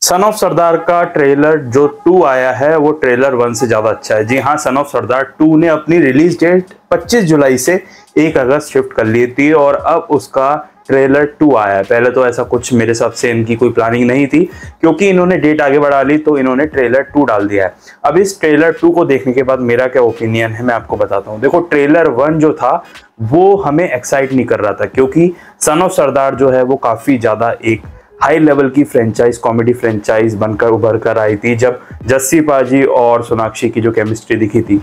Son of सरदार का trailer जो 2 आया है वो ट्रेलर 1 से ज्यादा अच्छा है। जी हाँ, सन ऑफ सरदार 2 ने अपनी रिलीज डेट 25 जुलाई से 1 अगस्त शिफ्ट कर ली थी और अब उसका ट्रेलर 2 आया है। पहले तो ऐसा कुछ मेरे हिसाब से इनकी कोई प्लानिंग नहीं थी, क्योंकि इन्होंने डेट आगे बढ़ा ली तो इन्होंने ट्रेलर 2 डाल दिया है। अब इस ट्रेलर 2 को देखने के बाद मेरा क्या ओपिनियन है मैं आपको बताता हूँ। देखो, ट्रेलर 1 जो था वो हमें एक्साइट नहीं कर रहा था, क्योंकि सन ऑफ सरदार जो है वो काफी ज्यादा एक हाई लेवल की फ्रेंचाइज, कॉमेडी फ्रेंचाइज बनकर उभर कर आई थी, जब जस्सी पाजी और सोनाक्षी की जो केमिस्ट्री दिखी थी।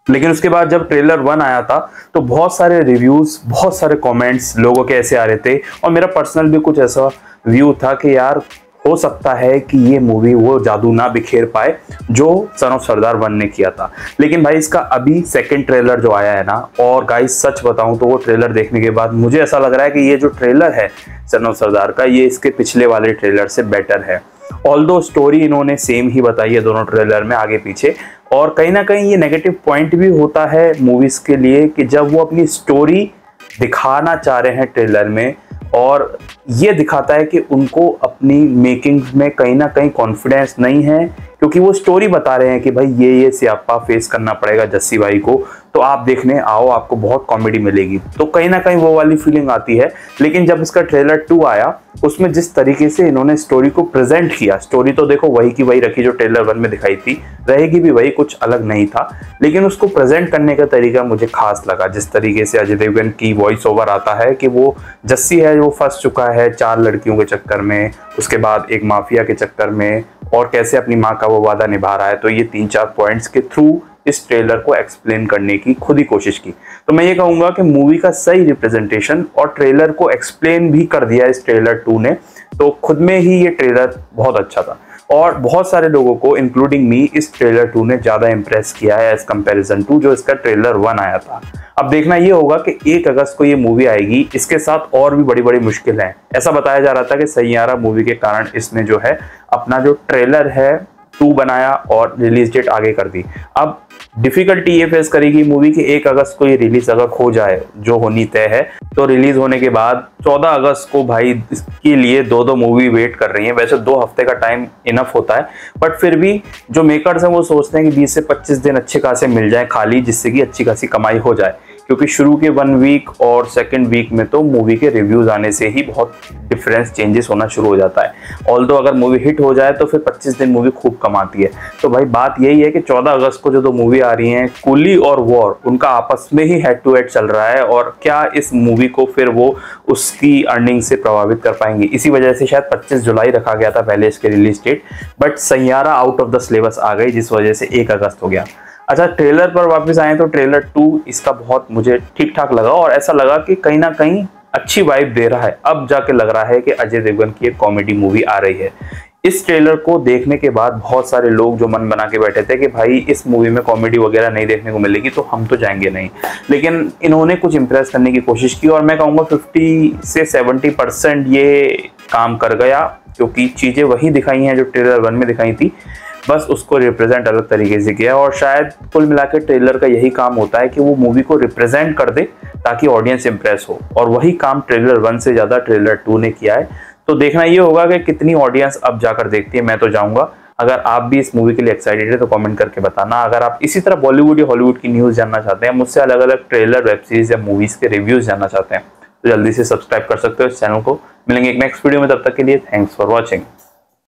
लेकिन उसके बाद जब ट्रेलर 1 आया था तो बहुत सारे रिव्यूज, बहुत सारे कमेंट्स लोगों के ऐसे आ रहे थे, और मेरा पर्सनल भी कुछ ऐसा व्यू था कि यार हो सकता है कि ये मूवी वो जादू ना बिखेर पाए जो सन ऑफ सरदार 1 ने किया था। लेकिन भाई इसका अभी सेकंड ट्रेलर जो आया है ना, और गाइस सच बताऊं तो वो ट्रेलर देखने के बाद मुझे ऐसा लग रहा है कि ये जो ट्रेलर है सन ऑफ सरदार का, ये इसके पिछले वाले ट्रेलर से बेटर है। ऑल्दो स्टोरी इन्होंने सेम ही बताई है दोनों ट्रेलर में, आगे पीछे, और कहीं ना कहीं ये नेगेटिव पॉइंट भी होता है मूवीज के लिए कि जब वो अपनी स्टोरी दिखाना चाह रहे हैं ट्रेलर में, और ये दिखाता है कि उनको अपनी मेकिंग में कहीं ना कहीं कॉन्फिडेंस नहीं है, क्योंकि वो स्टोरी बता रहे हैं कि भाई ये स्यापा फेस करना पड़ेगा जस्सी भाई को, तो आप देखने आओ, आपको बहुत कॉमेडी मिलेगी। तो कहीं ना कहीं वो वाली फीलिंग आती है। लेकिन जब इसका ट्रेलर 2 आया, उसमें जिस तरीके से इन्होंने स्टोरी को प्रेजेंट किया, स्टोरी तो देखो वही की वही रखी जो ट्रेलर 1 में दिखाई थी, रहेगी भी वही, कुछ अलग नहीं था, लेकिन उसको प्रेजेंट करने का तरीका मुझे खास लगा। जिस तरीके से अजय देवगन की वॉइस ओवर आता है कि वो जस्सी है जो फंस चुका है 4 लड़कियों के चक्कर में, उसके बाद एक माफिया के चक्कर में, और कैसे अपनी माँ का वो वादा निभा रहा है। तो ये 3-4 पॉइंट्स के थ्रू इस ट्रेलर को एक्सप्लेन करने की खुद ही कोशिश की। तो मैं ये कहूंगा कि मूवी का सही रिप्रेजेंटेशन और ट्रेलर को एक्सप्लेन भी कर दिया इस ट्रेलर 2 ने। तो खुद में ही ये ट्रेलर बहुत अच्छा था, और बहुत सारे लोगों को इंक्लूडिंग मी इस ट्रेलर 2 ने ज्यादा इंप्रेस किया है एज कंपैरिजन टू जो इसका ट्रेलर 1 आया था। अब देखना ये होगा कि 1 अगस्त को ये मूवी आएगी, इसके साथ और भी बड़ी बड़ी मुश्किल है। ऐसा बताया जा रहा था कि सैयारा मूवी के कारण इसने जो है अपना जो ट्रेलर है 2 बनाया और रिलीज डेट आगे कर दी। अब डिफिकल्टी ये फेस करेगी मूवी कि 1 अगस्त को ये रिलीज अगर हो जाए, जो होनी तय है, तो रिलीज होने के बाद 14 अगस्त को भाई इसके लिए 2 मूवी वेट कर रही हैं। वैसे 2 हफ्ते का टाइम इनफ होता है, बट फिर भी जो मेकर्स हैं वो सोचते हैं कि 20 से 25 दिन अच्छे खासे मिल जाए खाली, जिससे कि अच्छी खासी कमाई हो जाए, क्योंकि शुरू के 1 वीक और सेकंड वीक में तो मूवी के रिव्यूज आने से ही बहुत डिफरेंस, चेंजेस होना शुरू हो जाता है। ऑल्दो अगर मूवी हिट हो जाए तो फिर 25 दिन मूवी खूब कमाती है। तो भाई बात यही है कि 14 अगस्त को जो 2 मूवी आ रही हैं, कूली और वॉर, उनका आपस में ही हेड टू हेड चल रहा है, और क्या इस मूवी को फिर वो उसकी अर्निंग से प्रभावित कर पाएंगे। इसी वजह से शायद 25 जुलाई रखा गया था पहले इसके release date, but Saiyaara out of the syllabus आ गई, जिस वजह से 1 अगस्त हो गया। अच्छा, ट्रेलर पर वापस आए तो ट्रेलर 2 इसका बहुत मुझे ठीक ठाक लगा, और ऐसा लगा कि कहीं ना कहीं अच्छी वाइब दे रहा है। अब जाके लग रहा है कि अजय देवगन की एक कॉमेडी मूवी आ रही है। इस ट्रेलर को देखने के बाद बहुत सारे लोग जो मन बना के बैठे थे कि भाई इस मूवी में कॉमेडी वगैरह नहीं देखने को मिलेगी तो हम तो जाएंगे नहीं, लेकिन इन्होंने कुछ इंप्रेस करने की कोशिश की, और मैं कहूँगा 50 से 70% ये काम कर गया, क्योंकि चीज़ें वही दिखाई हैं जो ट्रेलर 1 में दिखाई थी, बस उसको रिप्रेजेंट अलग तरीके से किया। और शायद कुल मिलाकर ट्रेलर का यही काम होता है कि वो मूवी को रिप्रेजेंट कर दे ताकि ऑडियंस इंप्रेस हो, और वही काम ट्रेलर 1 से ज़्यादा ट्रेलर 2 ने किया है। तो देखना ये होगा कि कितनी ऑडियंस अब जाकर देखती है। मैं तो जाऊंगा। अगर आप भी इस मूवी के लिए एक्साइटेड है तो कमेंट करके बताना। अगर आप इसी तरह बॉलीवुड या हॉलीवुड की न्यूज़ जानना चाहते हैं, मुझसे अलग अलग ट्रेलर, वेब सीरीज या मूवीज़ के रिव्यूज़ जानना चाहते हैं, तो जल्दी से सब्सक्राइब कर सकते हो इस चैनल को। मिलेंगे एक नेक्स्ट वीडियो में, तब तक के लिए थैंक्स फॉर वॉचिंग।